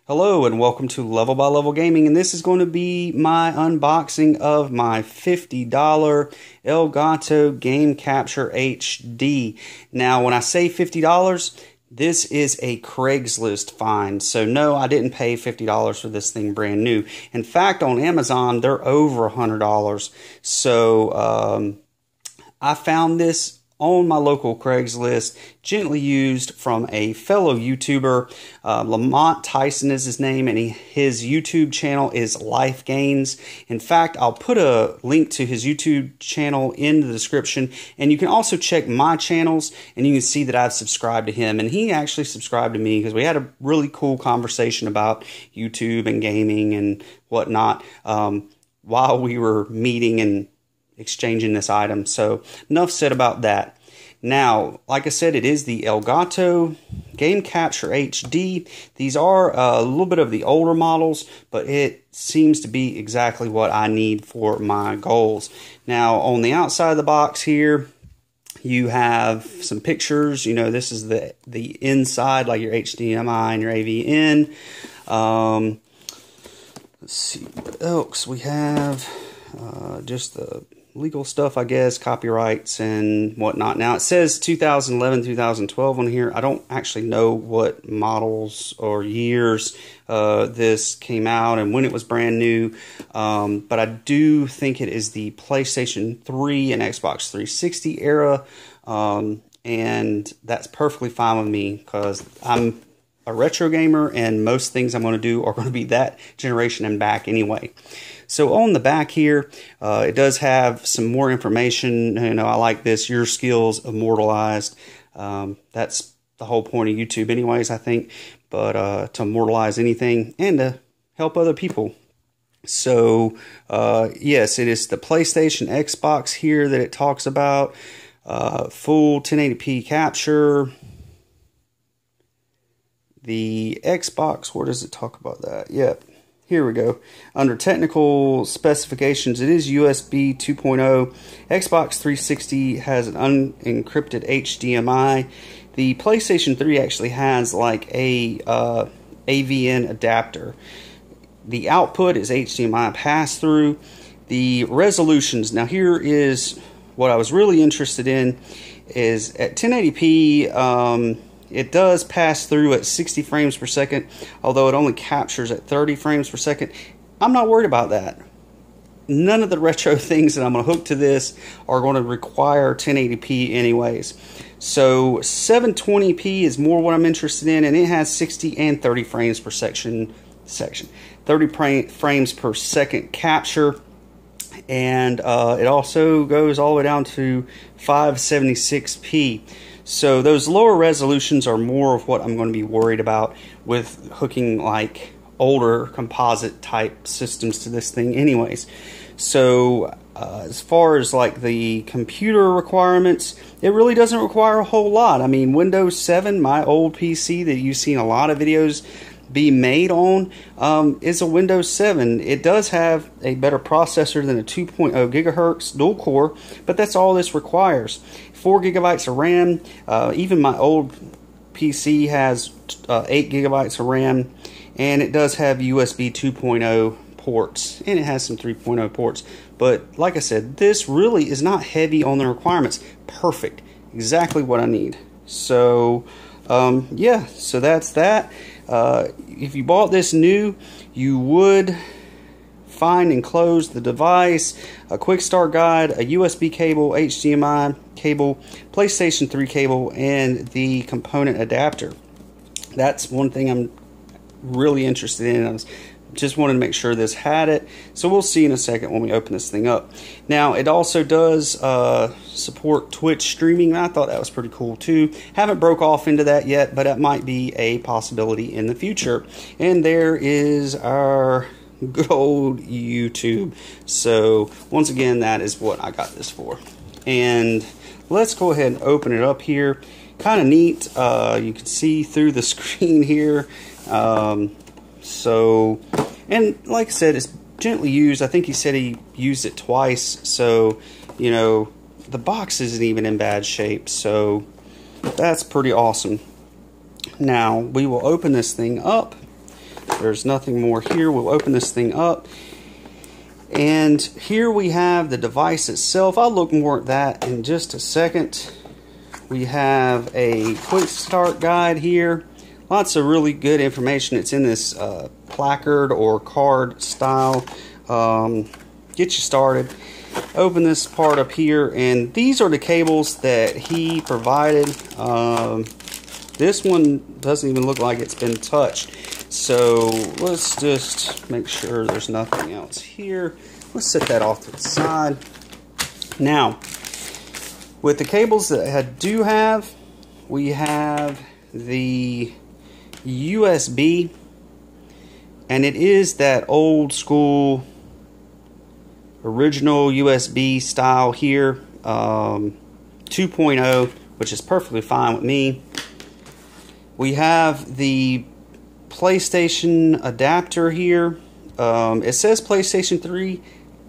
Hello and welcome to Level by Level Gaming, and this is going to be my unboxing of my $50 Elgato Game Capture HD. Now when I say $50, this is a Craigslist find, so no, I didn't pay $50 for this thing brand new. In fact, on Amazon they're over $100, so I found this on my local Craigslist, gently used from a fellow YouTuber. Lamont Tyson is his name, and his YouTube channel is Life Gains. In fact, I'll put a link to his YouTube channel in the description, and you can also check my channels, and you can see that I've subscribed to him, and he actually subscribed to me because we had a really cool conversation about YouTube and gaming and whatnot while we were meeting and exchanging this item. So enough said about that. Now, like I said, it is the Elgato Game Capture HD. These are a little bit of the older models, but it seems to be exactly what I need for my goals. Now, on the outside of the box here, you have some pictures. You know, this is the inside, like your HDMI and your AV in. Let's see what else we have. Just the legal stuff, I guess, copyrights and whatnot. Now it says 2011, 2012 on here. I don't actually know what models or years this came out and when it was brand new, but I do think it is the PlayStation 3 and Xbox 360 era, and that's perfectly fine with me because I'm a retro gamer and most things I'm going to do are going to be that generation and back anyway. So on the back here, it does have some more information. You know, I like this, your skills immortalized. That's the whole point of YouTube anyways, I think, but to immortalize anything and to help other people. So yes, it is the PlayStation, Xbox here that it talks about. Full 1080p capture. The Xbox, where does it talk about that? Yep. Here we go. Under technical specifications, it is USB 2.0. Xbox 360 has an unencrypted HDMI. The PlayStation 3 actually has like a AVN adapter. The output is HDMI pass-through. The resolutions, now here is what I was really interested in, is at 1080p, it does pass through at 60 frames per second, although it only captures at 30 frames per second. I'm not worried about that. None of the retro things that I'm going to hook to this are going to require 1080p anyways. So 720p is more what I'm interested in, and it has 60 and 30 frames per section. 30 frames per second capture, and it also goes all the way down to 576p. So those lower resolutions are more of what I'm going to be worried about with hooking like older composite type systems to this thing anyways. So as far as like the computer requirements, it really doesn't require a whole lot. I mean, Windows 7, my old PC that you've seen a lot of videos be made on, is a Windows 7. It does have a better processor than a 2.0 gigahertz dual core, but that's all this requires. 4 gigabytes of RAM. Even my old PC has 8 gigabytes of RAM, and it does have USB 2.0 ports, and it has some 3.0 ports. But like I said, this really is not heavy on the requirements. Perfect, exactly what I need. So yeah, so that's that. If you bought this new, you would find enclosed the device, a quick start guide, a USB cable, HDMI cable, PlayStation 3 cable, and the component adapter. That's one thing I'm really interested in. I just wanted to make sure this had it. So we'll see in a second when we open this thing up. Now it also does support Twitch streaming. I thought that was pretty cool too. Haven't broke off into that yet, but that might be a possibility in the future. And there is our good old YouTube. So once again, that is what I got this for. And let's go ahead and open it up here. Kind of neat. You can see through the screen here. So, and like I said, it's gently used. I think he said he used it twice. So, you know, the box isn't even in bad shape. So that's pretty awesome. Now we will open this thing up. There's nothing more here. We'll open this thing up. And here we have the device itself. I'll look more at that in just a second. We have a quick start guide here. Lots of really good information. It's in this placard or card style. Get you started. Open this part up here, and these are the cables that he provided. This one doesn't even look like it's been touched. So let's just make sure there's nothing else here. Let's set that off to the side. Now, with the cables that I do have, we have the USB, and it is that old school original USB style here, 2.0, which is perfectly fine with me. We have the PlayStation adapter here. It says PlayStation 3.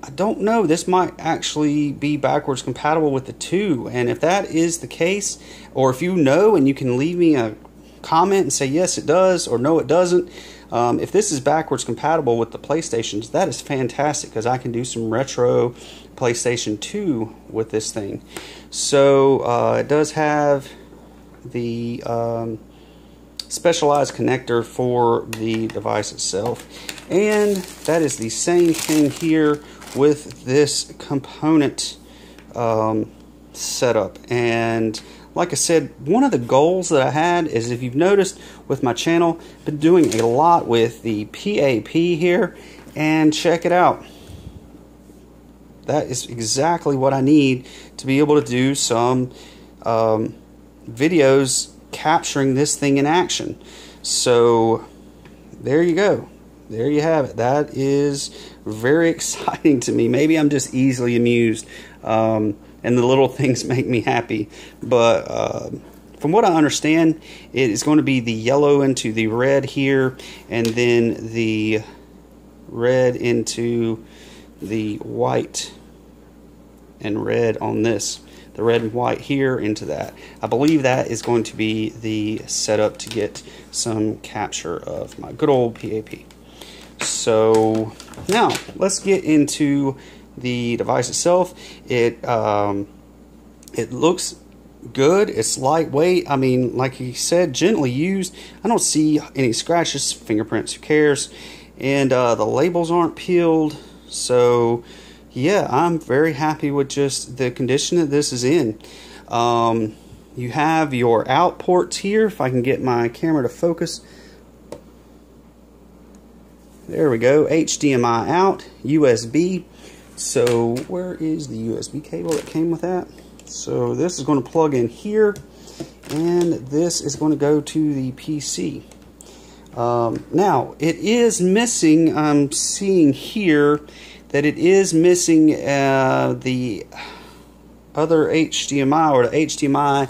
I don't know, this might actually be backwards compatible with the 2, and if that is the case, or if you know and you can leave me a comment and say yes it does or no it doesn't, if this is backwards compatible with the PlayStations, that is fantastic, because I can do some retro PlayStation 2 with this thing. So it does have the specialized connector for the device itself, and that is the same thing here with this component setup. And like I said, one of the goals that I had is, if you've noticed with my channel, I've been doing a lot with the PAP here, and check it out. That is exactly what I need to be able to do some videos capturing this thing in action. So there you go. There you have it. That is very exciting to me. Maybe I'm just easily amused, and the little things make me happy. But from what I understand, it is going to be the yellow into the red here, and then the red into the white and red on this. The red and white here into that. I believe that is going to be the setup to get some capture of my good old PAP. So now let's get into the device itself. It looks good. It's lightweight. I mean, like he said, gently used. I don't see any scratches, fingerprints, who cares? And the labels aren't peeled. So yeah, I'm very happy with just the condition that this is in. You have your out ports here. If I can get my camera to focus. There we go. HDMI out, USB. So where is the USB cable that came with that? So this is going to plug in here, and this is going to go to the PC. Now, it is missing, I'm seeing here that it is missing the other HDMI, or the HDMI.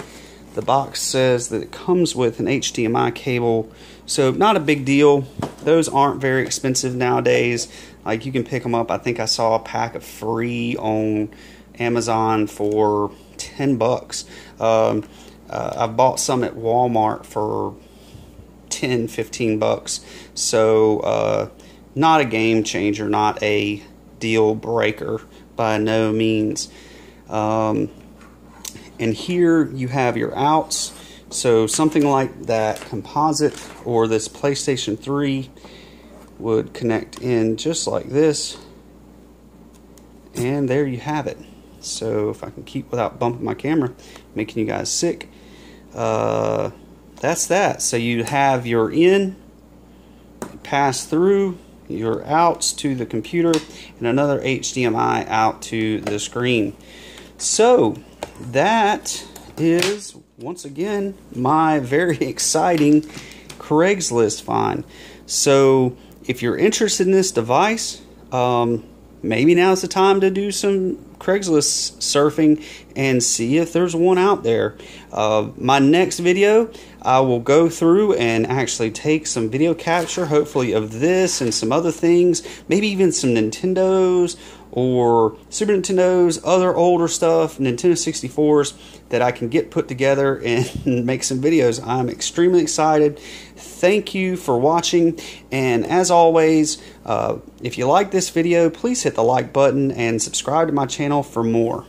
The box says that it comes with an HDMI cable, so not a big deal. Those aren't very expensive nowadays. Like, you can pick them up. I think I saw a pack of 3 on Amazon for 10 bucks. I've bought some at Walmart for 10, 15 bucks. So not a game changer, not a deal breaker by no means. And here you have your outs. So something like that composite or this PlayStation 3 would connect in just like this, and there you have it. So if I can keep without bumping my camera, making you guys sick, that's that. So you have your in, pass through, your outs to the computer, and another HDMI out to the screen. So that is, once again, my very exciting Craigslist find. So if you're interested in this device, maybe now's the time to do some Craigslist surfing and see if there's one out there. My next video, I will go through and actually take some video capture, hopefully of this and some other things, maybe even some Nintendos or Super Nintendos, other older stuff, Nintendo 64s that I can get put together and make some videos. I'm extremely excited. Thank you for watching, and as always, if you like this video, please hit the like button and subscribe to my channel for more.